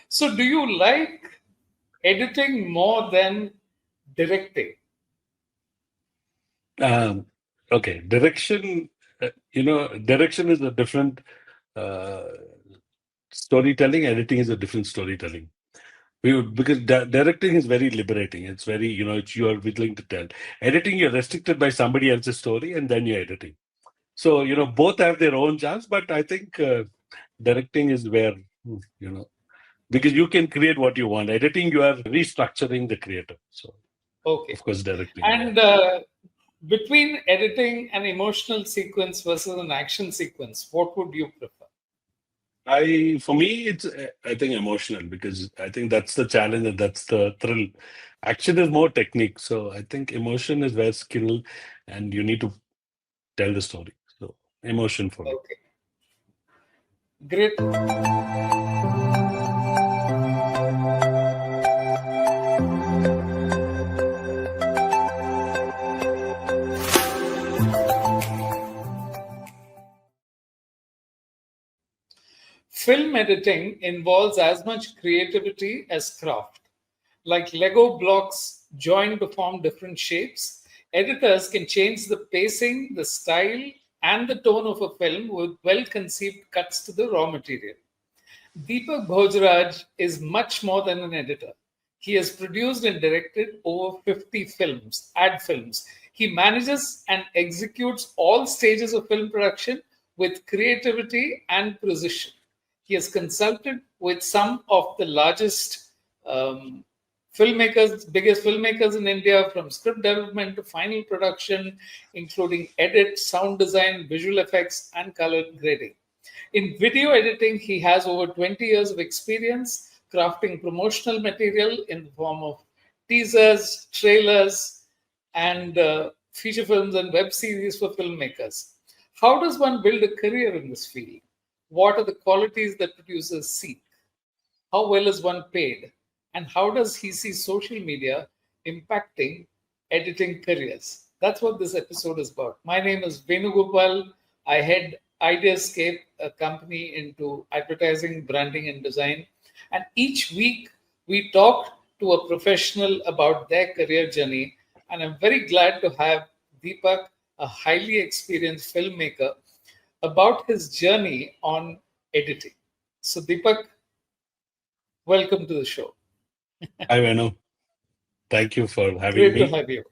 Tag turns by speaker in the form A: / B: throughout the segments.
A: So, do you like editing more than directing?
B: Um, okay, direction. Direction is a different uh, storytelling. Editing is a different storytelling. Because directing is very liberating. It's very, it's you are willing to tell. Editing, you're restricted by somebody else's story, and then you're editing. So, both have their own charms, but I think directing is where, because you can create what you want. Editing, you are restructuring the creator. So,
A: Okay.
B: of course, directing, yeah.
A: And between editing an emotional sequence versus an action sequence, what would you prefer?
B: For me, it's I think emotional because I think that's the challenge and that's the thrill. Action is more technique, so I think emotion is where skill, and you need to tell the story. So emotion for me.
A: Okay, great. Film editing involves as much creativity as craft. Like Lego blocks joined to form different shapes, editors can change the pacing, the style, and the tone of a film with well conceived cuts to the raw material. Deepak Bhojraj is much more than an editor. He has produced and directed over 50 films, ad films. He manages and executes all stages of film production with creativity and precision. He has consulted with some of the largest um, biggest filmmakers in India, from script development to final production, including edit, sound design, visual effects, and color grading. In video editing, he has over 20 years of experience crafting promotional material in the form of teasers, trailers, and feature films and web series for filmmakers. How does one build a career in this field? What are the qualities that producers seek? How well is one paid? And how does he see social media impacting editing careers? That's what this episode is about. My name is Venugopal. I head Ideascape, a company into advertising, branding, and design. And each week we talk to a professional about their career journey. And I'm very glad to have Deepak, a highly experienced filmmaker, about his journey on editing. So, Deepak, welcome to the show.
B: Hi, Venu. Thank you for having
A: Great to
B: me.
A: have you.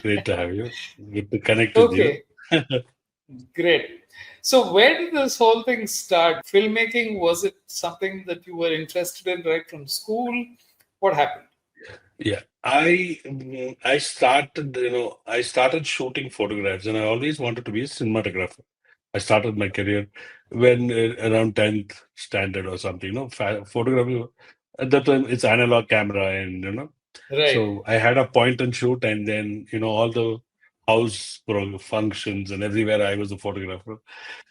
B: Great to have you. Good to connect with you.
A: Okay, great. So, where did this whole thing start? Filmmaking, was it something that you were interested in right from school? What happened?
B: Yeah, I started shooting photographs, and I always wanted to be a cinematographer. I started my career when around 10th standard or something. Photography at that time it's analog camera, and
A: Right.
B: so I had a point and shoot, and then all the functions and everywhere I was a photographer.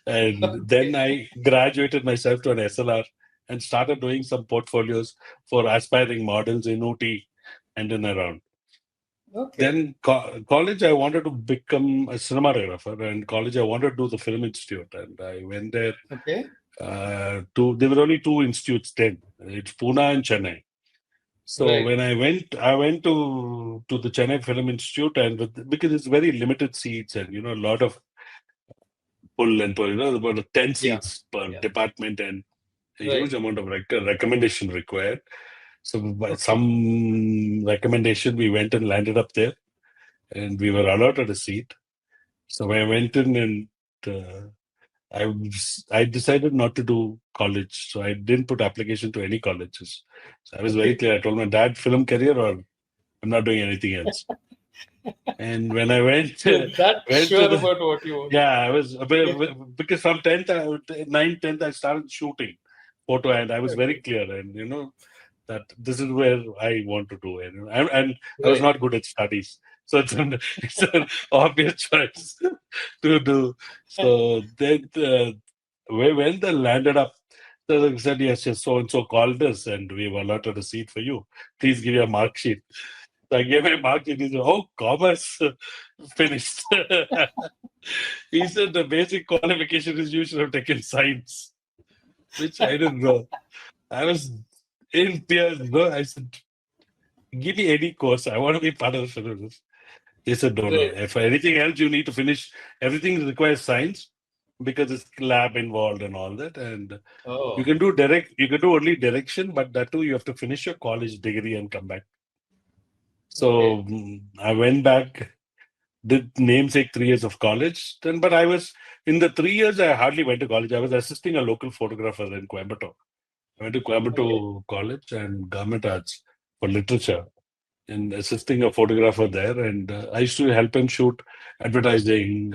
B: And then
A: Okay.
B: I graduated myself to an SLR and started doing some portfolios for aspiring models in OT and in around.
A: Okay.
B: Then college, I wanted to become a cinematographer, and college, I wanted to do the film institute, and I went there.
A: Okay.
B: There were only two institutes then. It's Pune and Chennai. So
A: Right.
B: when I went to the Chennai Film Institute, and because it's very limited seats, and a lot of pull and pull, about 10
A: Yeah.
B: seats per
A: Yeah.
B: department, and a
A: Right.
B: huge amount of recommendation required. So by
A: Okay.
B: some recommendation, we went and landed up there, and we were allotted a seat. So I went in, and I decided not to do college. So I didn't put application to any colleges. So I was very
A: Okay.
B: clear. I told my dad, film career, or I'm not doing anything else. And when I went
A: You're that
B: went to
A: sure
B: the
A: about what you want.
B: yeah, I was because from 10th, 9th, 10th, I started shooting photo, and I was very
A: Okay.
B: clear, and that this is where I want to do it. And I was
A: Right.
B: not good at studies, so it's an obvious choice to do. So then, when they landed up, so they said, yes, yes, so and so called us, and we've allotted a seat for you. Please give your mark sheet. So I gave my mark sheet. He said, "Oh, commerce finished." He said the basic qualification is you should have taken science, which I didn't know. I was in tears. No, I said, give me any course. I want to be part of the film. He said, no, no.
A: Great.
B: If anything else, you need to finish. Everything requires science because it's lab involved and all that. And you
A: Oh,
B: can do you can do only direction, but that too, you have to finish your college degree and come back.
A: okay.
B: So I went back, did namesake 3 years of college. Then, but I was in the 3 years, I hardly went to college. I was assisting a local photographer in Coimbatore. I went to
A: Okay.
B: Coimbatore College and Government Arts for literature and assisting a photographer there. And I used to help him shoot advertising,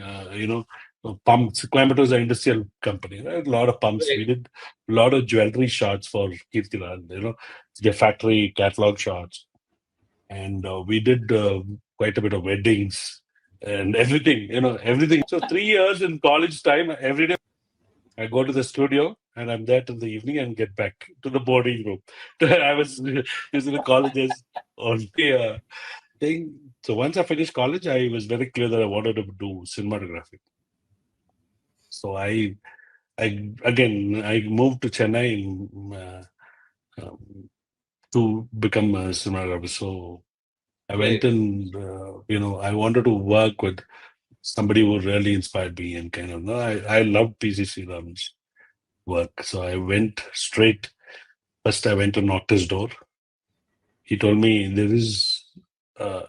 B: pumps. Coimbatore is an industrial company, right? A lot of pumps.
A: Great.
B: We did a lot of jewelry shots for Kirtiland, their factory catalog shots. And we did quite a bit of weddings and everything, everything. So 3 years in college time, every day I go to the studio and I'm there till the evening and get back to the boarding room. I was using the colleges on the thing. So once I finished college, I was very clear that I wanted to do cinematography. So I moved to Chennai to become a cinematographer. So I went
A: Great.
B: and I wanted to work with somebody who really inspired me and kind of. No, I loved PCC Ram's work, so I went straight. First, I went to knocked his door. He told me there is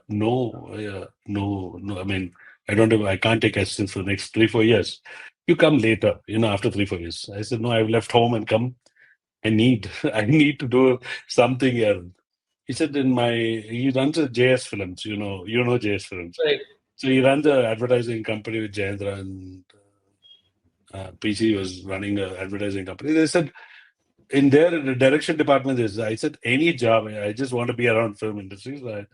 B: no. I mean, I can't take assistance for the next 3-4 years. You come later, after 3-4 years. I said no. I've left home and come. I need I need to do something here. He said he runs a JS Films. You know JS Films.
A: Great.
B: So he runs an advertising company with Jayendra and PC was running an advertising company. They said in their direction department is I said any job. I just want to be around film industry. So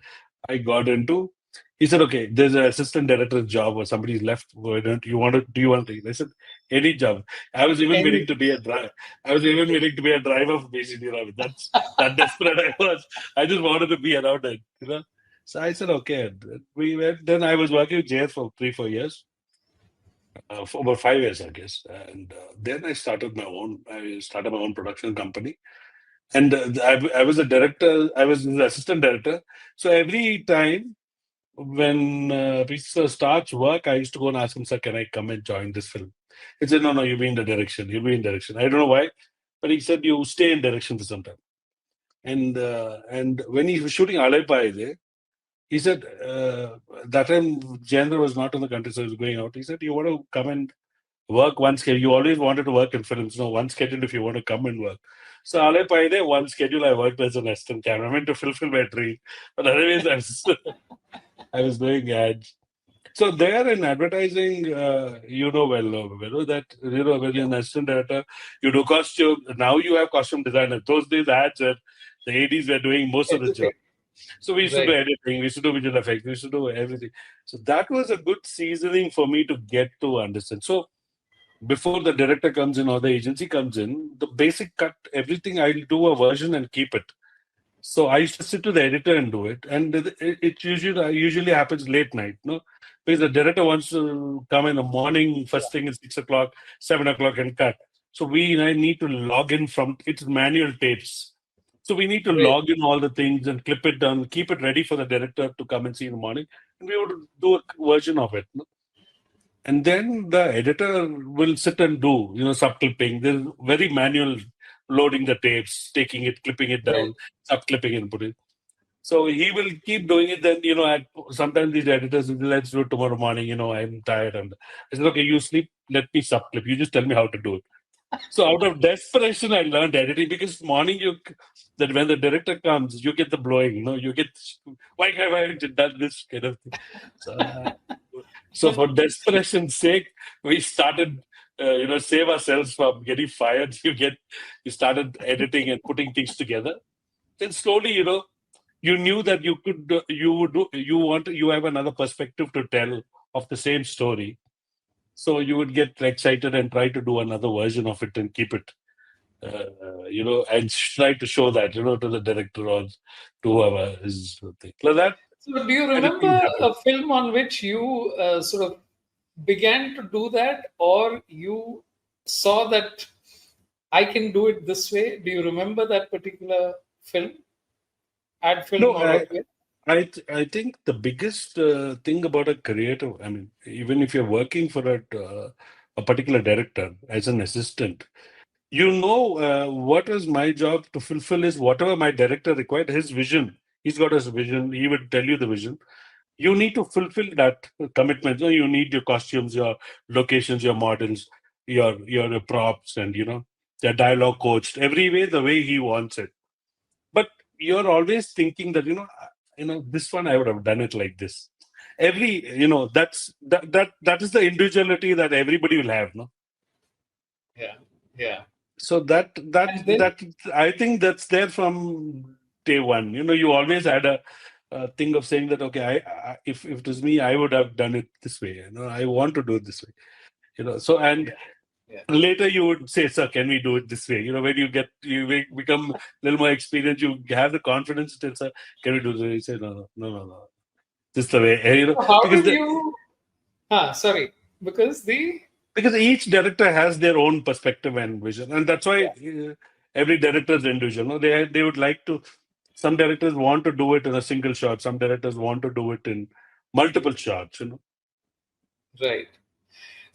B: I got into. He said, okay, there's an assistant director's job or somebody's left. Why don't you want to? Do you want to? I said, any job. I was even
A: Any
B: willing to be a driver. I was even willing to be a driver for basically. That's that desperate I was. I just wanted to be around it. So I said, okay. We went. Then I was working with JS for 3-4 years, for about 5 years, I guess. And then I started my own. I started my own production company. And I was a director. I was the assistant director. So every time when Pizza starts work, I used to go and ask him, sir, can I come and join this film? He said, no, no, you'll be in the direction. You'll be in direction. I don't know why, but he said, you stay in direction for some time. And when he was shooting Alaipai, he said, that time Jayendra was not in the country, so he was going out. He said, you want to come and work one schedule. You always wanted to work in films. No, one schedule if you want to come and work. So Alaipai, one schedule I worked as an assistant cameraman to fulfill my dream. But otherwise, I was doing ads. So there in advertising, that when you're an assistant director, you do costume. Now you have costume designers. Those days, ads were the ADs were doing most of the
A: everything.
B: job. So we used to do
A: Right.
B: editing, we used to do visual effects, we used to do everything. So that was a good seasoning for me to get to understand. So before the director comes in or the agency comes in, the basic cut, everything I'll do a version and keep it. So I used to sit to the editor and do it, and it usually happens late night, no, because the director wants to come in the morning,
A: Yeah.
B: first thing is 6 o'clock, 7 o'clock, and cut. So I need to log in from it's manual tapes. So we need to
A: Great.
B: log in all the things and clip it down, keep it ready for the director to come and see in the morning, and we would do a version of it. No? And then the editor will sit and do, subclipping. There's very manual loading the tapes, taking it, clipping it
A: Right.
B: down, subclipping and putting. So he will keep doing it. Then, sometimes these editors will, let's do it tomorrow morning. I'm tired. And I said, okay, you sleep. Let me subclip. You just tell me how to do it. So out of desperation, I learned editing because morning that when the director comes, you get the blowing. You get why have I done this kind of thing. So for desperation's sake, we started. Save ourselves from getting fired. You started editing and putting things together. Then slowly, you knew that you could you have another perspective to tell of the same story, so you would get excited and try to do another version of it and keep it and try to show that to the director or to whoever is the thing like that.
A: So, do you
B: Many things
A: remember
B: happen.
A: a film on which you sort of began to do that, or you saw that I can do it this way? Do you remember that particular? film, ad film
B: No,
A: or OPM?
B: I think the biggest thing about a creative, I mean, even if you're working for a particular director as an assistant, what was my job to fulfill is whatever my director required, his vision. He's got his vision. He would tell you the vision. You need to fulfill that commitment. So you need your costumes, your locations, your models, your props, and the dialogue coached every way the way he wants it. But you're always thinking that this one I would have done it like this. That is the individuality that everybody will have, no?
A: Yeah, yeah.
B: So that
A: And then,
B: that I think that's there from day one. You always had a thing of saying that, okay, if it was me, I would have done it this way. I want to do it this way. So, and
A: yeah, yeah.
B: later you would say, sir, can we do it this way? When become a little more experienced, you have the confidence to tell, sir, can we do this? You say, no, no, no, no, no. This is the way.
A: So how
B: Because
A: did you? Sorry, because
B: each director has their own perspective and vision, and that's why
A: yeah,
B: every director is individual. No, they would like to. Some directors want to do it in a single shot. Some directors want to do it in multiple shots.
A: right.
B: Yeah.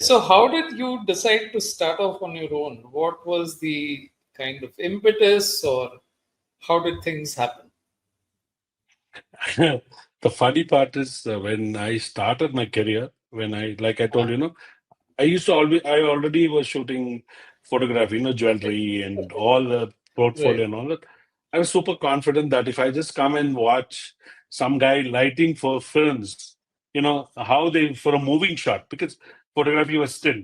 A: So how did you decide to start off on your own? What was the kind of impetus, or how did things happen?
B: The funny part is when I started my career, like I told
A: Uh,
B: you, I already was shooting photography, jewelry and all the
A: right,
B: portfolio and all that. I was super confident that if I just come and watch some guy lighting for films, how they, for a moving shot, because photography was still.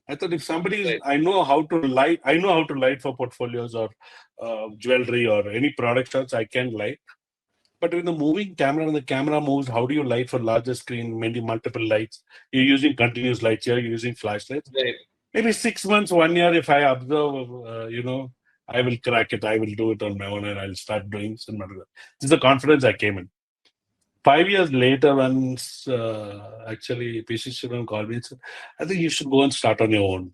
B: I thought if somebody is,
A: right,
B: I know how to light for portfolios or jewelry or any product shots, I can light. But with the moving camera and the camera moves, how do you light for larger screen, maybe multiple lights? You're using continuous lights here, you're using flashlights.
A: right,
B: Maybe 6 months, 1 year, if I observe, I will crack it. I will do it on my own and I'll start doing cinematography. This is the confidence I came in. 5 years later, once actually PC Shivan called me and said, I think you should go and start on your own.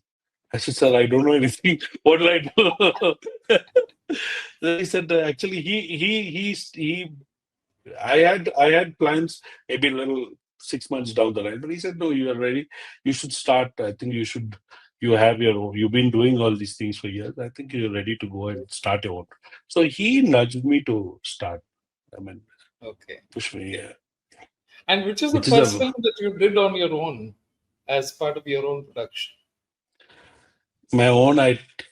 B: I said, sir, I don't know anything. What will I do? Then he said, actually, he I had plans maybe a little 6 months down the line, but he said, no, you are ready. You should start. I think you should. You've been doing all these things for years. I think you're ready to go and start your own. So he nudged me to start. I mean,
A: okay.
B: push me,
A: Okay. And which is the
B: which is
A: first
B: a
A: film that you did on your own as part of your own production?
B: my own.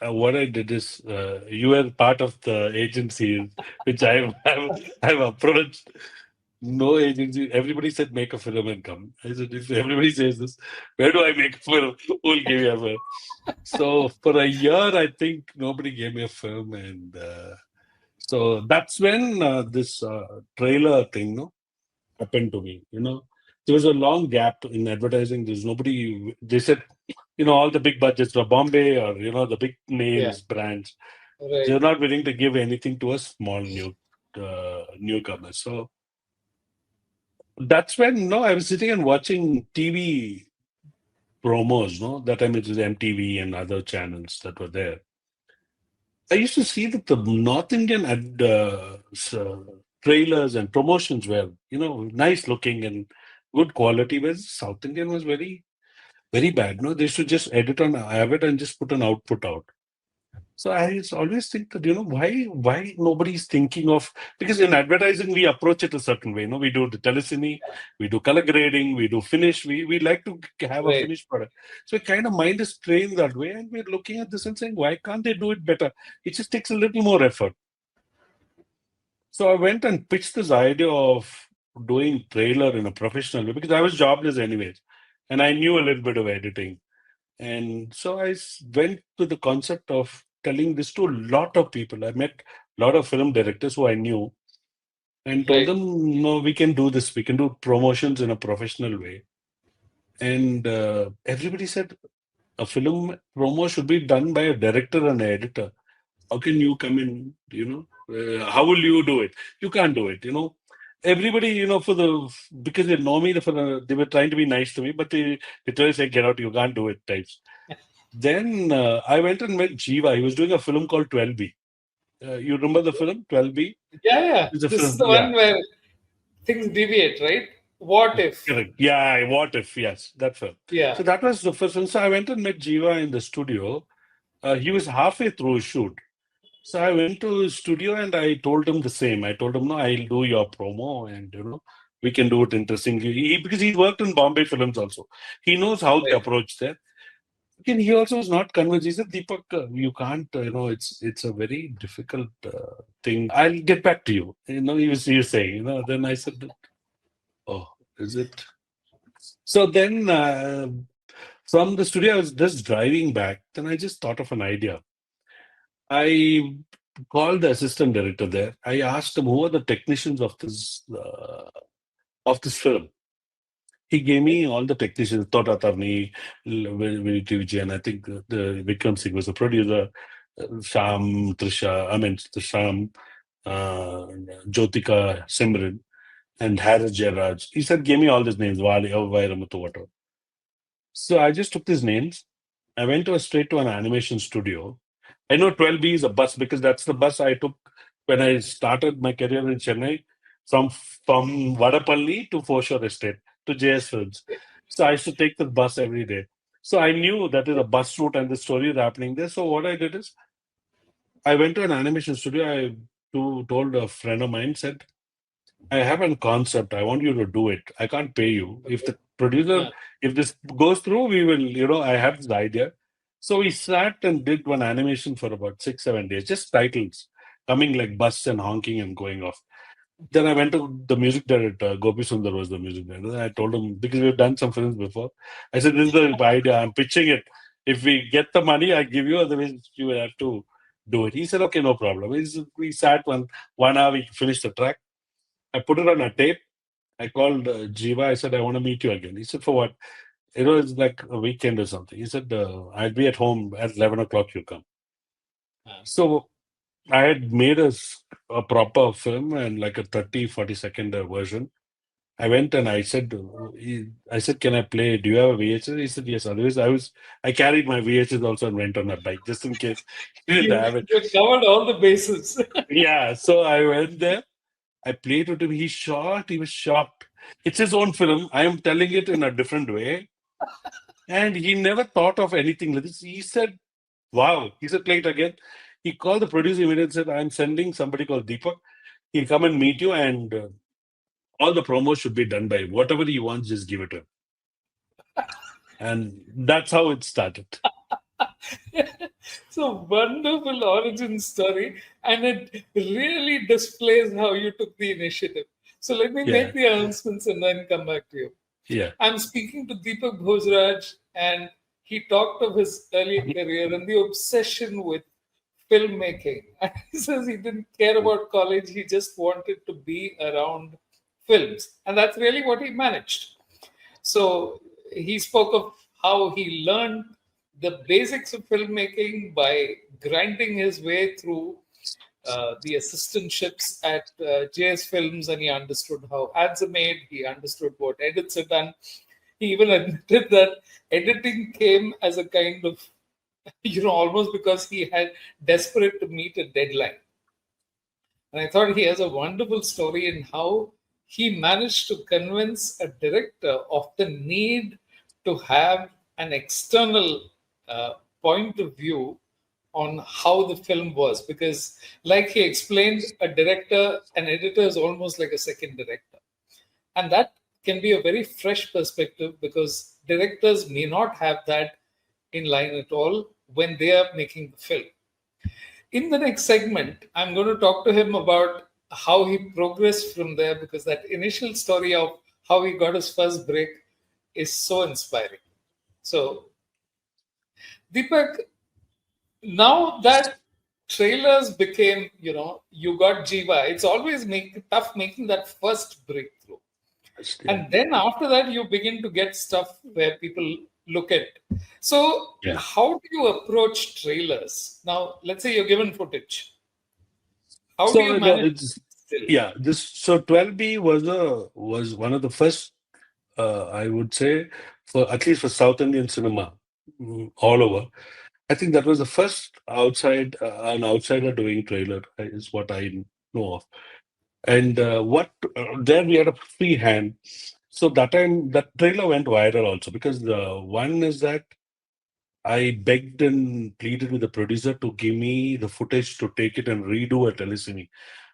B: What I did is you were part of the agency which I've approached. No agency. Everybody said make a film and come. I said if everybody says this, where do I make a film? Who will give me a film? So for a year, I think nobody gave me a film, and so that's when this trailer thing, no, happened to me. There was a long gap in advertising. There's nobody. They said, all the big budgets were Bombay or the big
A: Yeah,
B: names brands.
A: right,
B: They're not willing to give anything to a small newcomer. So that's when I was sitting and watching TV promos. No, that time it was MTV and other channels that were there. I used to see that the North Indian trailers and promotions were, nice looking and good quality, whereas South Indian was very, very bad. No, they should just edit on Avid and just put an output out. So I always think that, why nobody's thinking of, because in advertising, we approach it a certain way. We do the telecine, we do color grading, we do finish. We like to have a
A: right,
B: finished product. So kind of mind is trained that way. And we're looking at this and saying, why can't they do it better? It just takes a little more effort. So I went and pitched this idea of doing trailer in a professional way because I was jobless anyways. And I knew a little bit of editing. And so went to the concept of telling this to a lot of people. I met a lot of film directors who I knew and told
A: right,
B: them, no, we can do this. We can do promotions in a professional way. And everybody said a film promo should be done by a director and an editor. How can you come in, how will you do it? You can't do it, Everybody, because they know me, they were trying to be nice to me, but they literally say, get out, you can't do it types. Then I went and met Jiva. He was doing a film called 12B. You remember the film 12B?
A: Yeah, yeah.
B: It's a
A: This is
B: film.
A: the
B: Yeah,
A: one where things deviate, right? What if?
B: correct. Yeah, what if? Yes, that film.
A: Yeah.
B: So that was the first film. So I went and met Jiva in the studio. He was halfway through his shoot. So I went to his studio and I told him the same. I told him, no, I'll do your promo and, we can do it interesting. Because he's worked in Bombay films also. He knows how they
A: Right.
B: approach there. Again, he also was not convinced. He said, Deepak, you can't, it's a very difficult thing. I'll get back to you. He was saying, then I said, oh, is it? So then from the studio, I was just driving back. Then I just thought of an idea. I called the assistant director there. I asked him who are the technicians of this film. He gave me all the technicians, Tota Tarni, Vinity Vijayan, I think the Vikram Singh was the producer, Sham, Trisha, I mean, the Sham, uh, Jyotika, Simran, and Harris Jairaj. He said, give me all these names, Vali, Vairamuthu, whatever. So I just took these names. I went straight to an animation studio. I know 12B is a bus because that's the bus I took when I started my career in Chennai from Vadapalli to Foreshore Estate to JS Films. So I used to take the bus every day. So I knew that is a bus route and the story is happening there. So what I did is I went to an animation studio. Told a friend of mine, said, I have a concept. I want you to do it. I can't pay you. If
A: Okay.
B: the producer,
A: Uh,
B: if this goes through, we will, I have this idea. So we sat and did one animation for about 6, 7 days, just titles coming like bus and honking and going off. Then I went to the music director, Gopi Sundar was the music director. I told him, because we've done some films before, I said, this is the idea. I'm pitching it. If we get the money, I give you, otherwise you will have to do it. He said, okay, no problem. We sat 1 hour, we finished the track. I put it on a tape. I called Jiva. I said, I want to meet you again. He said, for what? It was like a weekend or something. He said, I'll be at home at 11 o'clock, you come.
A: uh,
B: So I had made a proper film and like a 30, 40 second version. I went and I said, can I play? Do you have a VHS? He said, yes. Otherwise, I carried my VHS also and went on a bike just in case he didn't
A: you
B: have it.
A: you covered all the bases.
B: Yeah. So I went there. I played with him. He was shocked. It's his own film. I am telling it in a different way. And he never thought of anything like this. He said, wow. He said, play it again. He called the producer immediately and said, I'm sending somebody called Deepak. He'll come and meet you, and all the promos should be done by him. Whatever he wants, just give it to him. And that's how it started.
A: So wonderful origin story, and it really displays how you took the initiative. So let me
B: Yeah.
A: make the announcements and then come back to you.
B: Yeah.
A: I'm speaking to Deepak Bhojraj, and he talked of his early career and the obsession with filmmaking. And he says he didn't care about college, he just wanted to be around films. And that's really what he managed. So he spoke of how he learned the basics of filmmaking by grinding his way through the assistantships at JS Films, and he understood how ads are made. He understood what edits are done. He even admitted that editing came as a kind of, almost because he had desperate to meet a deadline. And I thought he has a wonderful story in how he managed to convince a director of the need to have an external point of view on how the film was. Because, like he explained, a director, an editor is almost like a second director. And that can be a very fresh perspective because directors may not have that in line at all when they are making the film. In the next segment, I'm going to talk to him about how he progressed from there because that initial story of how he got his first break is so inspiring. So, Deepak, now that trailers became, you got Jiva, it's always tough making that first breakthrough.
B: Yeah.
A: And then after that, you begin to get stuff where people look at. So,
B: Yeah.
A: how do you approach trailers? Now, let's say you're given footage. How do you
B: So
A: manage
B: it's
A: still?
B: yeah. This so 12B was one of the first, I would say, for at least for South Indian cinema all over. I think that was the first an outsider doing trailer is what I know of. And what there we had a free hand. So that time that trailer went viral also because the one is that I begged and pleaded with the producer to give me the footage to take it and redo a telecine,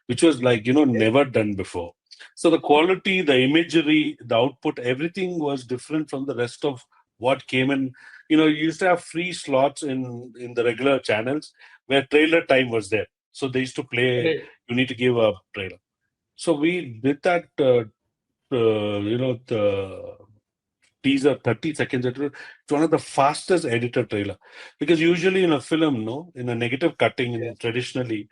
B: which was like,
A: Okay.
B: never done before. So the quality, the imagery, the output, everything was different from the rest of what came in. You used to have free slots in the regular channels where trailer time was there. So they used to play,
A: Right.
B: you need to give a trailer. So we did that, the teaser, 30 seconds. It's one of the fastest edited trailer. Because usually in a film, no, in a negative cutting,
A: Yeah.
B: in traditionally,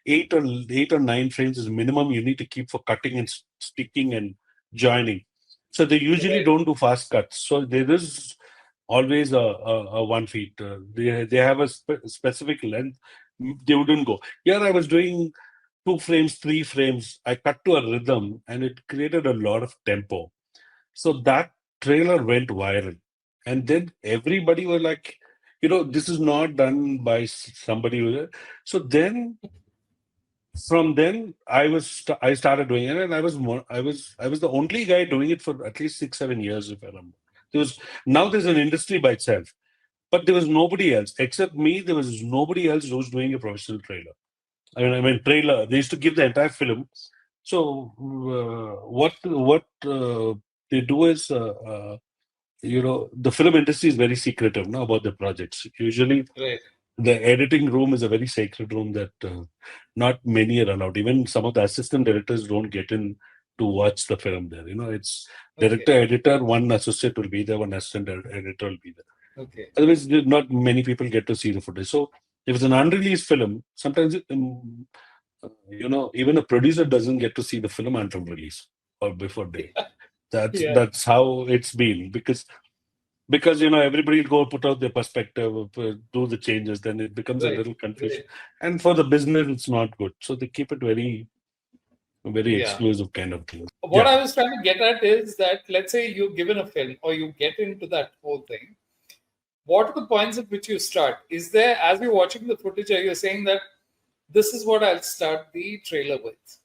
B: 8 or 9 frames is minimum you need to keep for cutting and sticking and joining. So they usually
A: Right.
B: don't do fast cuts. So there is always a 1 feet. They have a specific length. They wouldn't go. Here I was doing 2 frames, 3 frames. I cut to a rhythm and it created a lot of tempo. So that trailer went viral. And then everybody was like, this is not done by somebody. So then from then I started doing it, and I was the only guy doing it for at least 6 7 years, if I remember. There's an industry by itself, but there was nobody else except me. There was nobody else who was doing a professional trailer. I mean trailer. They used to give the entire film. So what they do is, the film industry is very secretive now about the projects. Usually,
A: Right.
B: the editing room is a very sacred room that not many are allowed. Even some of the assistant directors don't get in to watch the film there. It's
A: Okay.
B: director, editor, one associate will be there, one assistant editor will be there.
A: Okay.
B: Otherwise, not many people get to see the footage. So if it's an unreleased film, sometimes even a producer doesn't get to see the film until release or before day. That's
A: Yeah.
B: that's how it's been because everybody will go put out their perspective, do the changes, then it becomes a
A: Right.
B: little confusion,
A: Right.
B: and for the business it's not good. So they keep it very very
A: Yeah.
B: exclusive kind of thing.
A: What
B: Yeah.
A: I was trying to get at is that, let's say you're given a film or you get into that whole thing. What are the points at which you start? Is there, as you're watching the footage, are you saying that this is what I'll start the trailer with?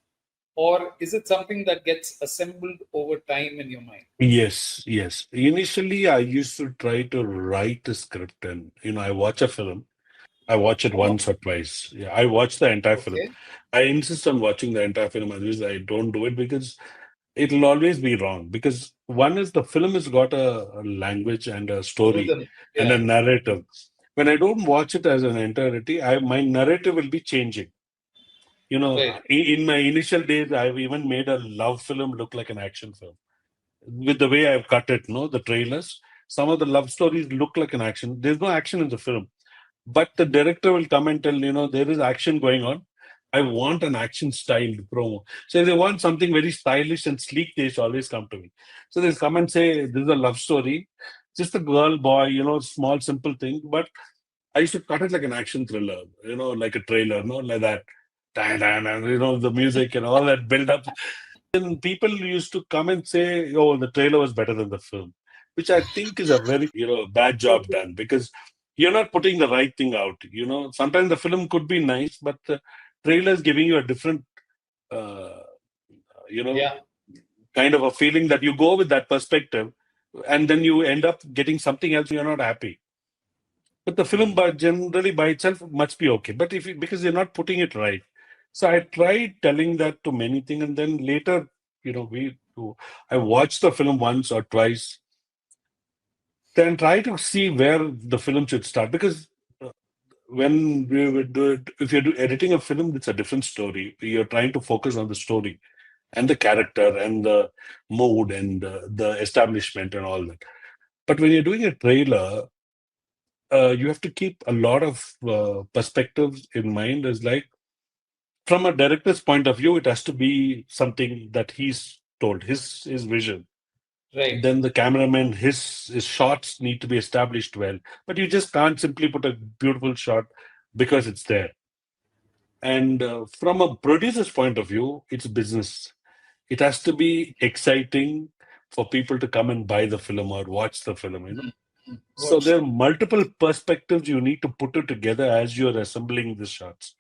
A: Or is it something that gets assembled over time in your mind?
B: Yes. Initially, I used to try to write a script, and I watch a film. I watch it
A: Oh,
B: once or twice. Yeah, I watch the entire film.
A: okay.
B: I insist on watching the entire film. Otherwise, I don't do it because it'll always be wrong. Because one is the film has got a language and a story
A: Rhythm.
B: and a
A: Yeah.
B: narrative. When I don't watch it as an entirety, my narrative will be changing.
A: Right.
B: In my initial days, I've even made a love film look like an action film with the way I've cut it. No, the trailers. Some of the love stories look like an action. There's no action in the film, but the director will come and tell, there is action going on. I want an action styled promo. So if they want something very stylish and sleek, they should always come to me. So they'll come and say, this is a love story. Just a girl, boy, small, simple thing. But I used to cut it like an action thriller, like a trailer, no, like that. And, the music and all that build up. And people used to come and say, oh, the trailer was better than the film, which I think is a very, bad job
A: Okay.
B: done because you're not putting the right thing out. Sometimes the film could be nice, but the trailer is giving you a different, uh, you know,
A: Yeah.
B: kind of a feeling that you go with that perspective and then you end up getting something else you're not happy. But the film generally by itself must be okay. But because you're not putting it right. So I tried telling that to many things, and then later, I watched the film once or twice, then try to see where the film should start. Because uh, when we would do it, if you're editing a film, it's a different story. You're trying to focus on the story and the character and the mood and the establishment and all that. But when you're doing a trailer, you have to keep a lot of perspectives in mind. Is like from a director's point of view, it has to be something that he's told, his vision.
A: Right.
B: Then the cameraman, his shots need to be established well. But you just can't simply put a beautiful shot because it's there. And from a producer's point of view, it's business. It has to be exciting for people to come and buy the film or watch the film. So
A: Watch
B: there are
A: that.
B: multiple perspectives you need to put it together as you're assembling the shots.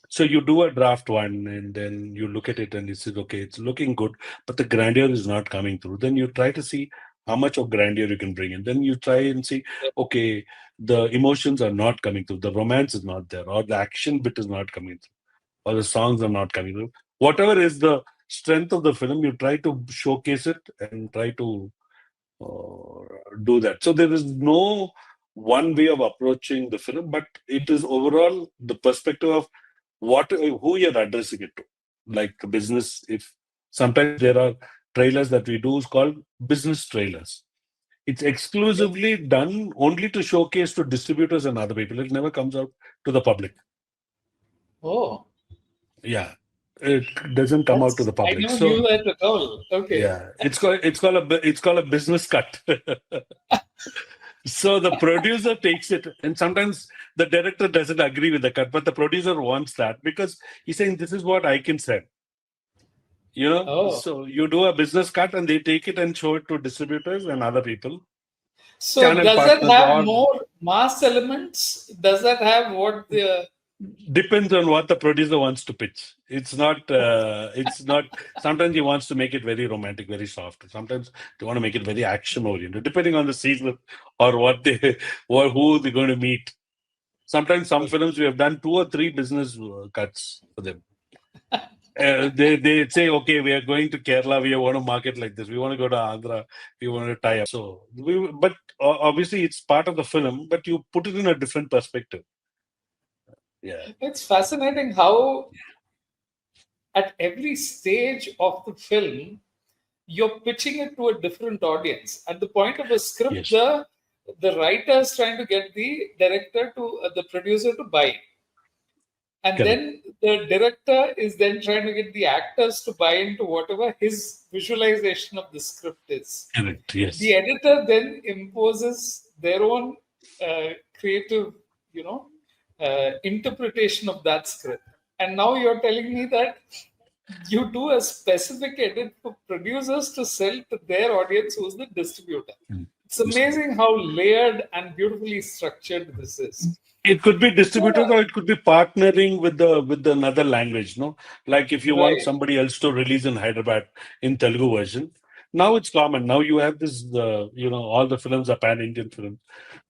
B: So you do a draft one and then you look at it and you say, okay, it's looking good, but the grandeur is not coming through. Then you try to see how much of grandeur you can bring in. Then you try and see,
A: Yeah.
B: okay, the emotions are not coming through, the romance is not there, or the action bit is not coming through, or the songs are not coming through. Whatever is the strength of the film, you try to showcase it and try to do that. So there is no one way of approaching the film, but it is overall the perspective of what who you're addressing it to. Like the business, if sometimes there are trailers that we do is called business trailers. It's
A: Okay.
B: exclusively done only to showcase to distributors and other people. It never comes out to the public.
A: Oh,
B: Yeah, it doesn't come out to
A: that's
B: the
A: I
B: public.
A: never knew
B: So
A: that at all. Okay.
B: yeah, it's called a business cut. So the producer takes it, and sometimes the director doesn't agree with the cut, but the producer wants that because he's saying this is what I can sell.
A: Oh,
B: So you do a business cut, and they take it and show it to distributors and other people,
A: so
B: channel
A: does that
B: partners,
A: have
B: or
A: more mass elements? Does that have what the
B: depends on what the producer wants to pitch. It's not. It's not. Sometimes he wants to make it very romantic, very soft. Sometimes they want to make it very action oriented, depending on the season or what they or who they're going to meet. Sometimes some films we have done 2 or 3 business cuts for them. They say, okay, we are going to Kerala, we want to market like this, we want to go to Andhra, we want to tie up. So, but obviously it's part of the film, but you put it in a different perspective. Yeah,
A: it's fascinating how at every stage of the film you're pitching it to a different audience. At the point of a script,
B: yes,
A: the writer is trying to get the director to the producer to buy it. And
B: correct,
A: then the director is then trying to get the actors to buy into whatever his visualization of the script is.
B: correct,
A: The
B: yes.
A: editor then imposes their own creative, you know, interpretation of that script. And now you're telling me that you do a specific edit for producers to sell to their audience, who's the distributor.
B: Mm.
A: It's amazing how layered and beautifully structured this is.
B: It could be
A: So,
B: distributors or it could be partnering with another language, no? Like if you want
A: right,
B: somebody else to release in Hyderabad in Telugu version, now it's common. Now you have this, all the films are pan-Indian films.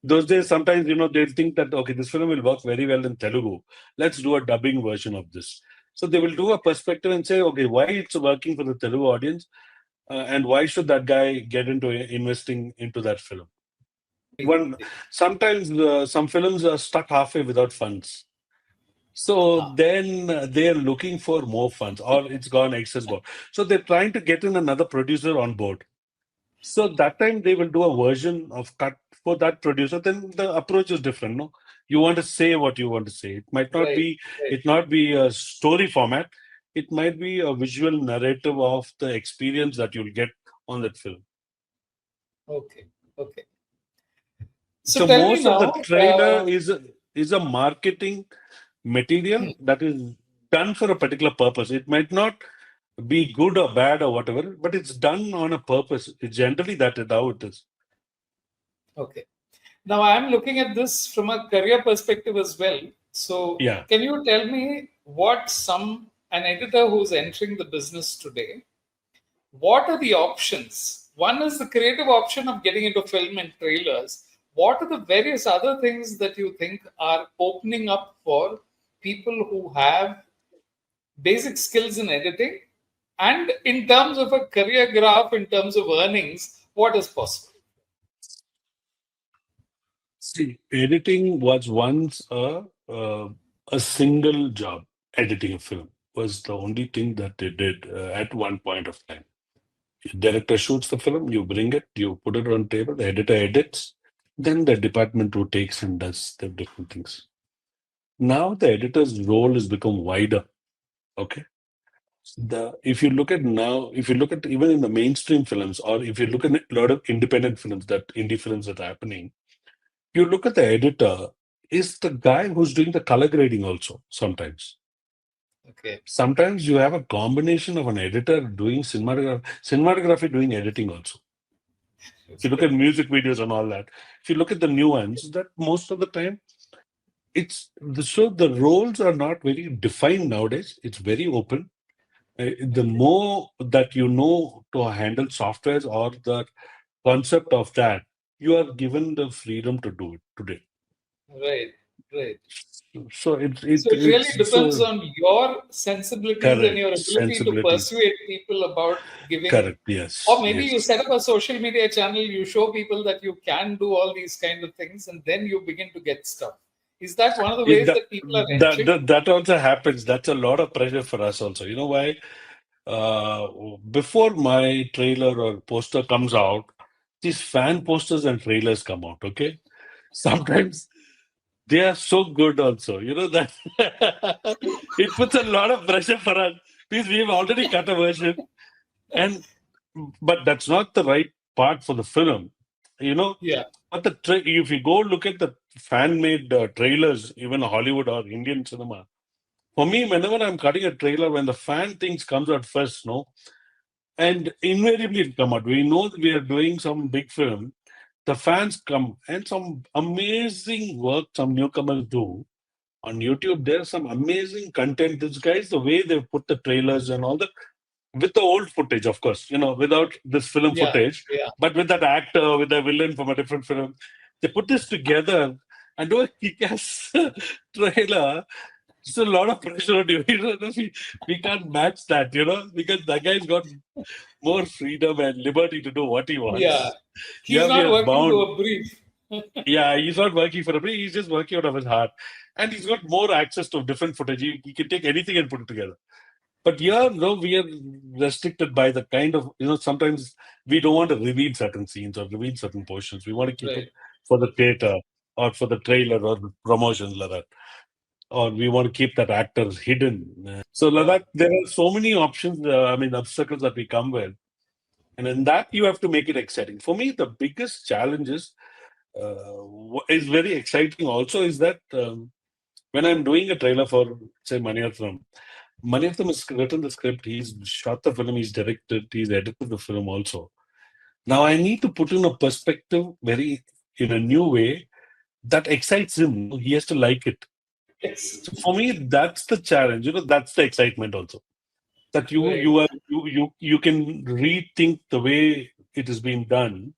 B: Those days, sometimes, they'll think that, okay, this film will work very well in Telugu. Let's do a dubbing version of this. So they will do a perspective and say, okay, why it's working for the Telugu audience, and why should that guy get into investing into that film? One sometimes some films are stuck halfway without funds. So
A: ah,
B: then they're looking for more funds, or it's gone excess board. So they're trying to get in another producer on board. So that time they will do a version of cut for that producer. Then the approach is different. No, you want to say what you want to say. It might not
A: right,
B: be.
A: right.
B: It not be a story format. It might be a visual narrative of the experience that you'll get on that film.
A: Okay, okay. So
B: So
A: tell me
B: most of the
A: now.
B: trailer is a marketing material that is done for a particular purpose. It might not be good or bad or whatever, but it's done on a purpose. It's generally that is how it is.
A: Okay. Now I'm looking at this from a career perspective as well. So
B: Yeah,
A: can you tell me what an editor who's entering the business today, what are the options? One is the creative option of getting into film and trailers. What are the various other things that you think are opening up for people who have basic skills in editing? And in terms of a career graph, in terms of earnings, what is possible?
B: see, editing was once a single job. Editing a film was the only thing that they did at one point of time. Director shoots the film, you bring it, you put it on table, the editor edits, then the department who takes and does the different things. Now the editor's role has become wider. Okay. If you look at even in the mainstream films, or if you look at a lot of independent films, that indie films that are happening, you look at the editor is the guy who's doing the color grading also sometimes.
A: Okay.
B: Sometimes you have a combination of an editor doing cinematography doing editing also. If you look at music videos and all that, if you look at the nuance, that most of the time the roles are not very defined nowadays. It's very open. The more that you know to handle softwares or the concept of that, you are given the freedom to do it today.
A: Right, right.
B: So
A: So it really
B: it's
A: depends on your sensibilities and
B: correct
A: your ability to
B: sensibilities.
A: persuade people about giving,
B: Correct. Yes.
A: or maybe you
B: Yes.
A: set up a social media channel, you show people that you can do all these kind of things, and then you begin to get stuff. Is that one of the
B: It,
A: ways
B: that,
A: that people are entering?
B: that also happens. That's a lot of pressure for us also. You know why? Uh, Before my trailer or poster comes out, these fan posters and trailers come out. Okay, sometimes they are so good also. You know that it puts a lot of pressure for us because we've already cut a version, and but that's not the right part for the film. You know,
A: Yeah,
B: but if you go look at the fan-made trailers, even Hollywood or Indian cinema. For me, whenever I'm cutting a trailer, when the fan things comes out first, no, and invariably it come out. We know that we are doing some big film. The fans come and some amazing work some newcomers do on YouTube. There's some amazing content. These guys, the way they put the trailers and all that with the old footage, of course, without this film
A: yeah,
B: footage,
A: yeah,
B: but with that actor, with the villain from a different film, they put this together and do a kick-ass trailer. It's a lot of pressure on you. We can't match that, because that guy's got more freedom and liberty to do what he
A: yeah.
B: wants.
A: He's
B: Yeah, we
A: not
B: are
A: working to
B: bound.
A: a brief.
B: Yeah, he's not working for a break. He's just working out of his heart. And he's got more access to different footage. He can take anything and put it together. But yeah, no, we are restricted by the kind of, sometimes we don't want to reveal certain scenes or reveal certain portions. We want to keep it
A: Right.
B: for the theater or for the trailer or the promotions like that. Or we want to keep that actors hidden. So like
A: Yeah.
B: that, there are so many options, obstacles that we come with. And in that, you have to make it exciting. For me, the biggest challenge is very exciting also is that when I'm doing a trailer for, say, Maniatham has written the script, he's shot the film, he's directed, he's edited the film also. Now I need to put in a perspective in a new way that excites him. He has to like it.
A: Yes.
B: So for me, that's the challenge. That's the excitement also. That
A: Right.
B: you can rethink the way it is being done,